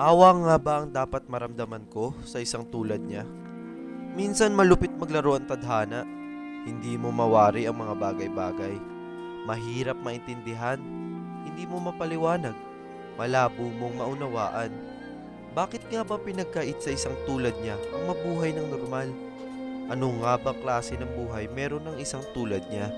Awa nga ba ang dapat maramdaman ko sa isang tulad niya? Minsan malupit maglaro ang tadhana. Hindi mo mawari ang mga bagay-bagay. Mahirap maintindihan. Hindi mo mapaliwanag. Malabo mong maunawaan. Bakit nga ba pinagkait sa isang tulad niya ang mabuhay ng normal? Ano nga ba klase ng buhay meron ng isang tulad niya?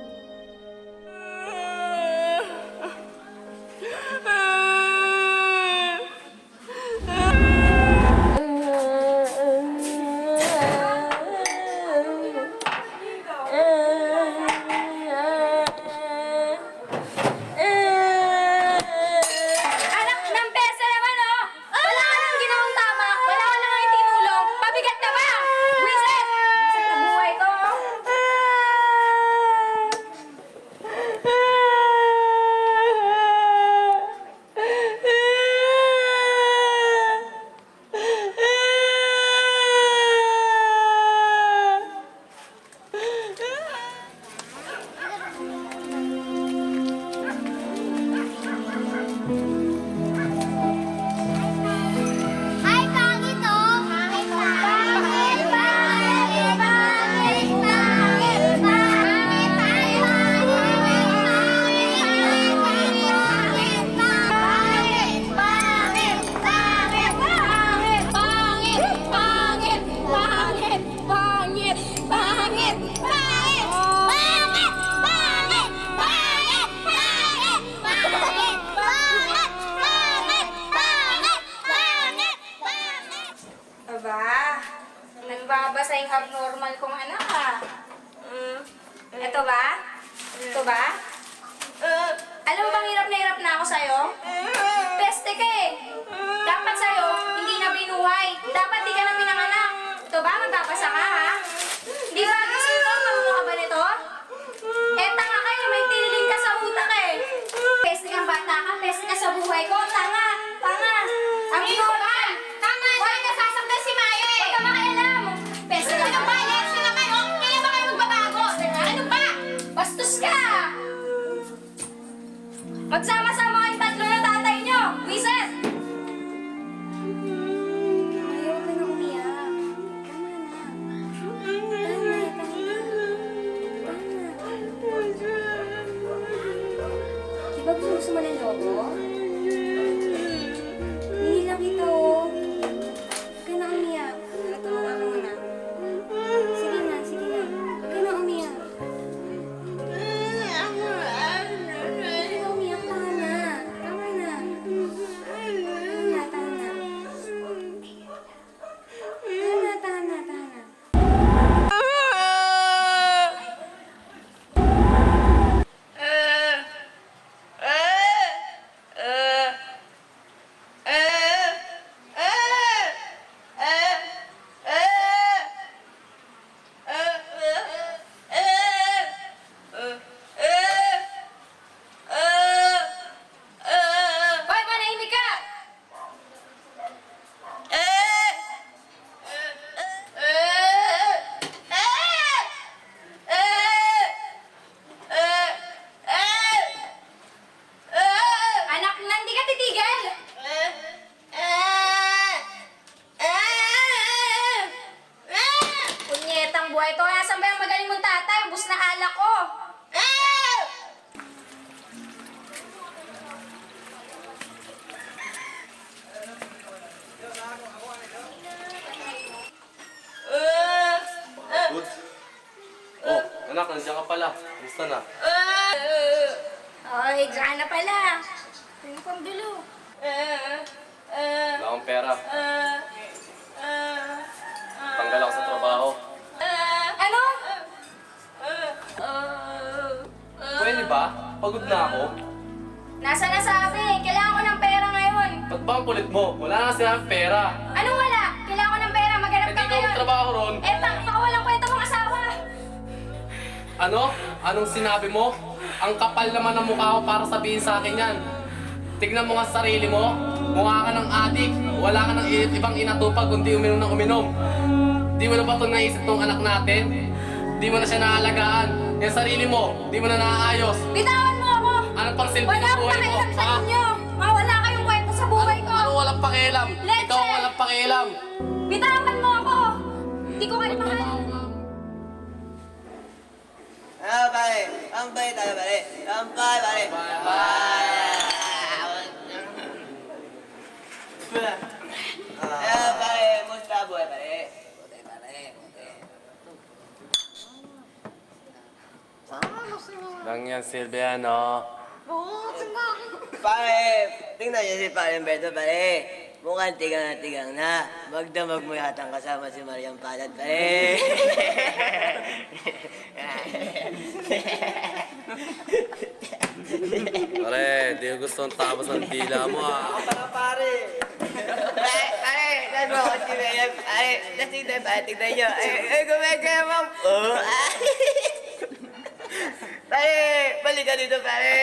Anak ng pesa naman, oh! Wala ka nang ginawang tama. Wala ka nang itinulong. Pabigat na ba? Wisit! Wisit na buhay ko. Ay, pangit oh! Pangit, pangit, pangit, pangit, pangit, pangit, pangit, pangit, Aba, nagbabasa yung abnormal kong anak, ha? Ito ba? Ito ba? Alam mo bang hirap na hirap na ako sa'yo? Peste ka eh. Dapat sa'yo, hindi na binuhay. Dapat di ka na pinanganak. Ito ba? Magbabasa ka, ha? Di ba kasi ito? Marunong ka ba nito? Eh, tanga ka eh. May tiniling ka sa utak eh. Peste kang bata ka. Peste ka sa buhay ko. Tanga! Tanga! Ang normal! Tama! Huwag nasasaktan si Maya eh! Huwag ka makialam! Peste ka ba? Election na kayo! Kaya ba kayo magbabago? Ano ba? Bastos ka! Magsama-sama kayong tatlo ng tatay nyo! Wiset! Ayaw ka na umiyak. Tama na. Di ba gusto mo ng lobo? Hindi lang kita, oh. Huwag ka na umiyak. Natulungan ka muna. Sige na, sige na. Huwag ka na umiyak. Huwag ka na umiyak. Tama na. Tama na. Tama na, tama na. Tama, tama, tama. Hoy, manahimik ka! Anak, hindi ka titigil! Punyetang buhay to. Nasaan ba yung magaling mong tatay? Ubus na alak ko. Good. Oh, anak, nandiyan ka pala. Gusto na. Ay, dyan na pala. Ano pang dulo? Wala akong pera. Tanggal ako sa trabaho. Ano? Pwede ba? Pagod na ako. Nasa nasabi? Kailangan ko ng pera ngayon. Ba't ba ang kulit mo? Wala na kasi akong pera. Anong wala? Kailangan ko ng pera. Maghanap Eh, ka di ko ngayon. trabaho ron. Eh, baka walang kwenta mong asawa. Ano? Anong sinabi mo? Ang kapal naman ng mukha ko para sabihin sa akin yan. Tignan mo nga sa sarili mo. Mukha ka ng adik. Wala ka ng ibang inatupag kundi uminom ng uminom. Di mo na ba ito naisip tong anak natin? Di mo na siya naalagaan. Yung sarili mo, di mo na naaayos. Bitawan mo ako! Ano pang silbi Wala ng akong buhay mo? pakialam sa Ha? inyo! Mawala kayong kwenta sa buhay ko! Ano wala walang pakialam. Leche! Ikaw ang walang pakialam. Bitawan mo ako! Hindi ko kayo mahal. Pare, ampay tayo pare. Ampay pare. Pare, musta buhay pare? Buhay pare, buhay. Lang yan, Silviano. Pare, tingnan niyo si Pare Humberto pare. Mukhang tigang na. Magdamag mo yatang kasama si Mariam Palad pare. Pare, di ko gusto ang tapos ng dila mo ah. Pare, that's mo si Mariam. Pare, tingnan pare, tingnan niyo. Ay, gumagaya mo. Pare, balik ka dito pare.